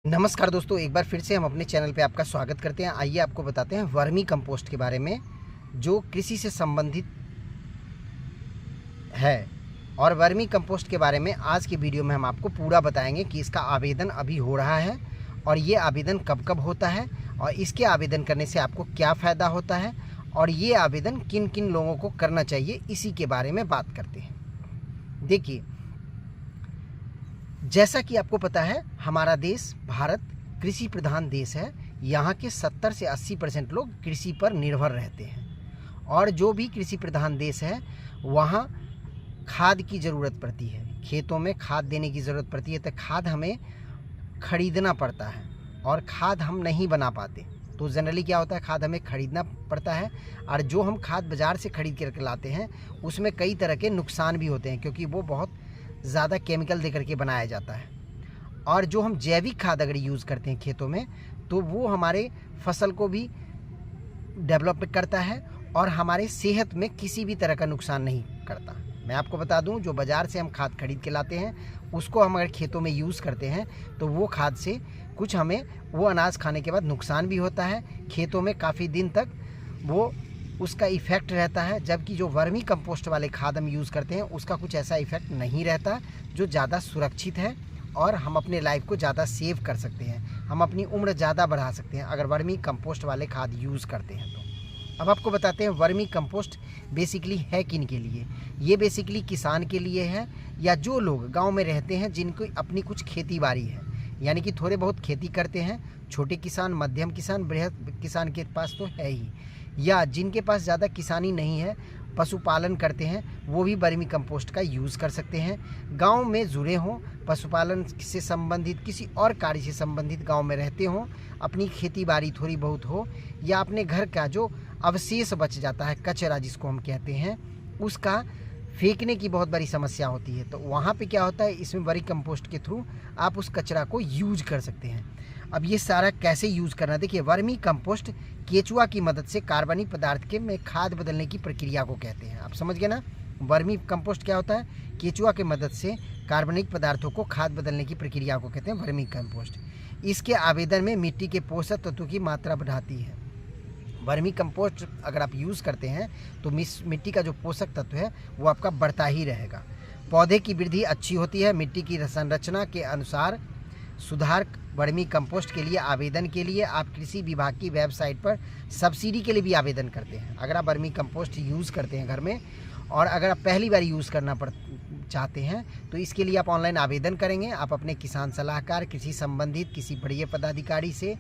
नमस्कार दोस्तों, एक बार फिर से हम अपने चैनल पे आपका स्वागत करते हैं। आइए आपको बताते हैं वर्मी कंपोस्ट के बारे में, जो कृषि से संबंधित है। और वर्मी कंपोस्ट के बारे में आज की वीडियो में हम आपको पूरा बताएंगे कि इसका आवेदन अभी हो रहा है और ये आवेदन कब कब होता है और इसके आवेदन करने से आपको क्या फ़ायदा होता है और ये आवेदन किन किन लोगों को करना चाहिए, इसी के बारे में बात करते हैं। देखिए, जैसा कि आपको पता है, हमारा देश भारत कृषि प्रधान देश है। यहाँ के 70 से 80% लोग कृषि पर निर्भर रहते हैं और जो भी कृषि प्रधान देश है वहाँ खाद की ज़रूरत पड़ती है, खेतों में खाद देने की ज़रूरत पड़ती है। तो खाद हमें खरीदना पड़ता है और खाद हम नहीं बना पाते। तो जनरली क्या होता है, खाद हमें खरीदना पड़ता है और जो हम खाद बाज़ार से खरीद कर लाते हैं उसमें कई तरह के नुकसान भी होते हैं, क्योंकि वो बहुत ज़्यादा केमिकल दे करके बनाया जाता है। और जो हम जैविक खाद अगर यूज़ करते हैं खेतों में, तो वो हमारे फसल को भी डेवलप करता है और हमारे सेहत में किसी भी तरह का नुकसान नहीं करता। मैं आपको बता दूं, जो बाज़ार से हम खाद खरीद के लाते हैं उसको हम अगर खेतों में यूज़ करते हैं तो वो खाद से कुछ हमें वो अनाज खाने के बाद नुकसान भी होता है, खेतों में काफ़ी दिन तक वो उसका इफ़ेक्ट रहता है। जबकि जो वर्मी कंपोस्ट वाले खाद हम यूज़ करते हैं उसका कुछ ऐसा इफ़ेक्ट नहीं रहता, जो ज़्यादा सुरक्षित है और हम अपने लाइफ को ज़्यादा सेव कर सकते हैं, हम अपनी उम्र ज़्यादा बढ़ा सकते हैं अगर वर्मी कंपोस्ट वाले खाद यूज़ करते हैं तो। अब आपको बताते हैं वर्मी कंपोस्ट बेसिकली है किन के लिए। ये बेसिकली किसान के लिए है, या जो लोग गाँव में रहते हैं जिनको अपनी कुछ खेती बाड़ी है, यानी कि थोड़े बहुत खेती करते हैं। छोटे किसान, मध्यम किसान, बृहद किसान के पास तो है ही, या जिनके पास ज़्यादा किसानी नहीं है, पशुपालन करते हैं, वो भी वर्मी कंपोस्ट का यूज़ कर सकते हैं। गांव में जुड़े हों, पशुपालन से संबंधित किसी और कार्य से संबंधित गांव में रहते हों, अपनी खेती बाड़ी थोड़ी बहुत हो, या अपने घर का जो अवशेष बच जाता है, कचरा जिसको हम कहते हैं, उसका फेंकने की बहुत बड़ी समस्या होती है। तो वहाँ पे क्या होता है, इसमें वर्मी कंपोस्ट के थ्रू आप उस कचरा को यूज कर सकते हैं। अब ये सारा कैसे यूज़ करना, देखिए, वर्मी कंपोस्ट केचुआ की मदद से कार्बनिक पदार्थ के में खाद बदलने की प्रक्रिया को कहते हैं। आप समझ गए ना, वर्मी कंपोस्ट क्या होता है, केचुआ की मदद से कार्बनिक पदार्थों को खाद बदलने की प्रक्रिया को कहते हैं वर्मी कंपोस्ट। इसके आवेदन में मिट्टी के पोषक तत्वों की मात्रा बढ़ाती है। वर्मी कंपोस्ट अगर आप यूज़ करते हैं तो मिट्टी का जो पोषक तत्व है वो आपका बढ़ता ही रहेगा। पौधे की वृद्धि अच्छी होती है। मिट्टी की संरचना के अनुसार सुधार। वर्मी कंपोस्ट के लिए आवेदन के लिए आप कृषि विभाग की वेबसाइट पर सब्सिडी के लिए भी आवेदन करते हैं। अगर आप वर्मी कंपोस्ट यूज़ करते हैं घर में और अगर आप पहली बार यूज़ करना चाहते हैं तो इसके लिए आप ऑनलाइन आवेदन करेंगे। आप अपने किसान सलाहकार, कृषि संबंधित किसी बड़े पदाधिकारी से,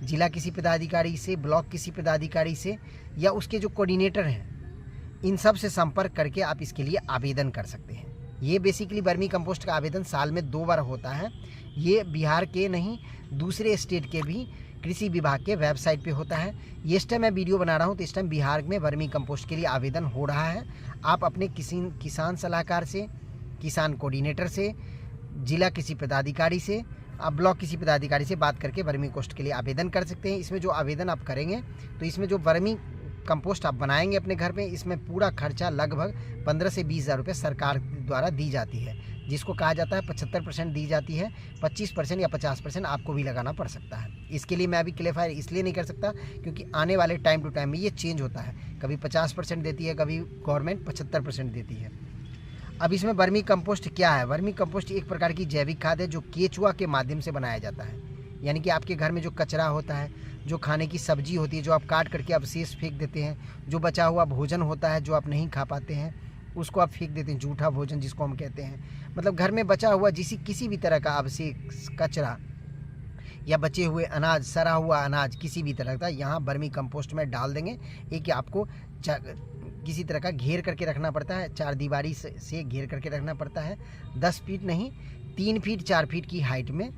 जिला किसी पदाधिकारी से, ब्लॉक किसी पदाधिकारी से, या उसके जो कोऑर्डिनेटर हैं, इन सब से संपर्क करके आप इसके लिए आवेदन कर सकते हैं। ये बेसिकली वर्मी कंपोस्ट का आवेदन साल में 2 बार होता है। ये बिहार के नहीं, दूसरे स्टेट के भी कृषि विभाग के वेबसाइट पे होता है। ये इस टाइम मैं वीडियो बना रहा हूँ तो इस टाइम बिहार में वर्मी कंपोस्ट के लिए आवेदन हो रहा है। आप अपने किसान सलाहकार से, किसान कोऑर्डिनेटर से, जिला किसी पदाधिकारी से, आप ब्लॉक किसी पदाधिकारी से बात करके वर्मी कंपोस्ट के लिए आवेदन कर सकते हैं। इसमें जो आवेदन आप करेंगे तो इसमें जो वर्मी कंपोस्ट आप बनाएंगे अपने घर में, इसमें पूरा खर्चा लगभग 15 से 20 हज़ार रुपये सरकार द्वारा दी जाती है, जिसको कहा जाता है 75% दी जाती है। 25% या 50% आपको भी लगाना पड़ सकता है। इसके लिए मैं अभी क्लेरिफाई इसलिए नहीं कर सकता क्योंकि आने वाले टाइम टू टाइम में ये चेंज होता है, कभी 50% देती है, कभी गवर्नमेंट 75% देती है। अब इसमें वर्मी कंपोस्ट क्या है, वर्मी कंपोस्ट एक प्रकार की जैविक खाद है जो केचुआ के माध्यम से बनाया जाता है। यानी कि आपके घर में जो कचरा होता है, जो खाने की सब्जी होती है, जो आप काट करके अवशेष फेंक देते हैं, जो बचा हुआ भोजन होता है जो आप नहीं खा पाते हैं, उसको आप फेंक देते हैं, जूठा भोजन जिसको हम कहते हैं। मतलब घर में बचा हुआ किसी भी तरह का अवशेष, कचरा या बचे हुए अनाज, सड़ा हुआ अनाज, किसी भी तरह का यहाँ वर्मी कंपोस्ट में डाल देंगे। एक आपको किसी तरह का घेर करके रखना पड़ता है, 4 दीवारी से घेर करके रखना पड़ता है। 10 फीट नहीं, 3 फीट 4 फीट की हाइट में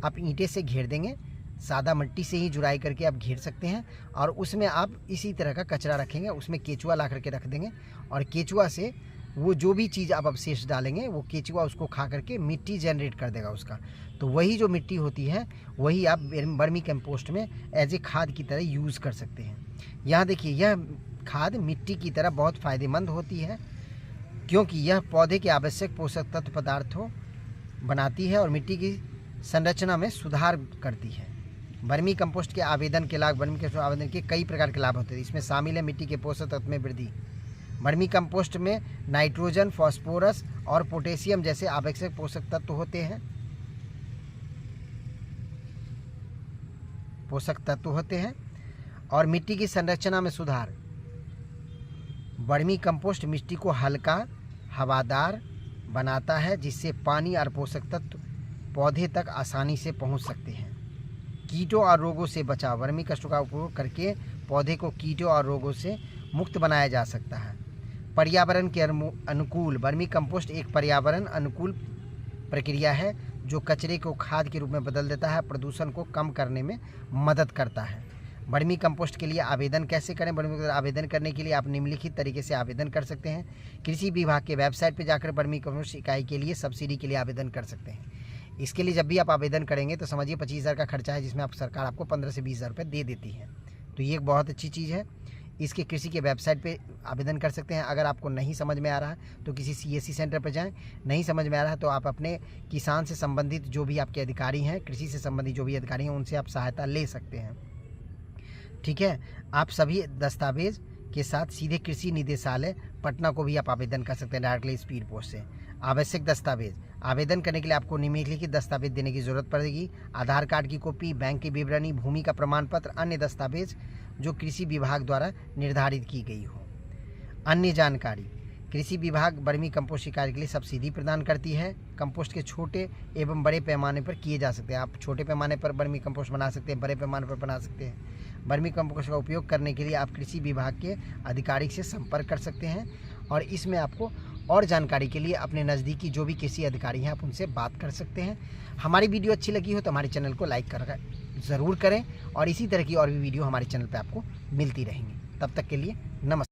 आप ईंटे से घेर देंगे। सादा मिट्टी से ही जुड़ाई करके आप घेर सकते हैं और उसमें आप इसी तरह का कचरा रखेंगे, उसमें केचुआ ला करके रख देंगे और केचुआ से वो जो भी चीज़ आप अवशेष डालेंगे वो केचुआ उसको खा करके मिट्टी जनरेट कर देगा उसका। तो वही जो मिट्टी होती है वही आप वर्मी कंपोस्ट में एज ए खाद की तरह यूज़ कर सकते हैं। यहाँ देखिए, यह खाद मिट्टी की तरह बहुत फ़ायदेमंद होती है क्योंकि यह पौधे के आवश्यक पोषक तत्व पदार्थों बनाती है और मिट्टी की संरचना में सुधार करती है। वर्मी कंपोस्ट के आवेदन के लाभ, वर्मी कंपोस्ट आवेदन के कई प्रकार के लाभ होते हैं। इसमें शामिल है मिट्टी के पोषक तत्व में वृद्धि। वर्मी कंपोस्ट में नाइट्रोजन, फास्फोरस और पोटेशियम जैसे आवश्यक पोषक तत्व होते हैं। और मिट्टी की संरचना में सुधार। वर्मी कंपोस्ट मिट्टी को हल्का, हवादार बनाता है, जिससे पानी और पोषक तत्व पौधे तक आसानी से पहुंच सकते हैं। कीटों और रोगों से बचाव। वर्मी कंपोस्ट का उपयोग करके पौधे को कीटों और रोगों से मुक्त बनाया जा सकता है। पर्यावरण के अनुकूल। वर्मी कंपोस्ट एक पर्यावरण अनुकूल प्रक्रिया है जो कचरे को खाद के रूप में बदल देता है, प्रदूषण को कम करने में मदद करता है। वर्मी कंपोस्ट के लिए आवेदन कैसे करें? वर्मी कंपोस्ट आवेदन करने के लिए आप निम्नलिखित तरीके से आवेदन कर सकते हैं। कृषि विभाग के वेबसाइट पर जाकर वर्मी कंपोस्ट इकाई के लिए सब्सिडी के लिए आवेदन कर सकते हैं। इसके लिए जब भी आप आवेदन करेंगे तो समझिए 25,000 का खर्चा है, जिसमें सरकार आपको 15 से 20,000 रुपये दे देती है। तो ये एक बहुत अच्छी चीज़ है। इसके कृषि के वेबसाइट पे आवेदन कर सकते हैं। अगर आपको नहीं समझ में आ रहा है तो किसी CSC सेंटर पर जाएं। नहीं समझ में आ रहा है तो आप अपने किसान से संबंधित जो भी आपके अधिकारी हैं, कृषि से संबंधित जो भी अधिकारी हैं, उनसे आप सहायता ले सकते हैं। ठीक है। आप सभी दस्तावेज के साथ सीधे कृषि निदेशालय पटना को भी आप आवेदन कर सकते हैं डायरेक्टली स्पीड पोस्ट से। आवश्यक दस्तावेज। आवेदन करने के लिए आपको निम्नलिखित दस्तावेज देने की जरूरत पड़ेगी। आधार कार्ड की कॉपी, बैंक की विवरणी, भूमि का प्रमाण पत्र, अन्य दस्तावेज जो कृषि विभाग द्वारा निर्धारित की गई हो। अन्य जानकारी। कृषि विभाग वर्मी कंपोस्ट कार्य के लिए सब्सिडी प्रदान करती है। कंपोस्ट के छोटे एवं बड़े पैमाने पर किए जा सकते हैं। आप छोटे पैमाने पर वर्मी कंपोस्ट बना सकते हैं, बड़े पैमाने पर बना सकते हैं। वर्मी कंपोस्ट का उपयोग करने के लिए आप कृषि विभाग के अधिकारी से संपर्क कर सकते हैं और इसमें आपको और जानकारी के लिए अपने नज़दीकी जो भी कृषि अधिकारी हैं आप उनसे बात कर सकते हैं। हमारी वीडियो अच्छी लगी हो तो हमारे चैनल को लाइक कर ज़रूर करें और इसी तरह की और भी वीडियो हमारे चैनल पर आपको मिलती रहेंगी। तब तक के लिए नमस्कार।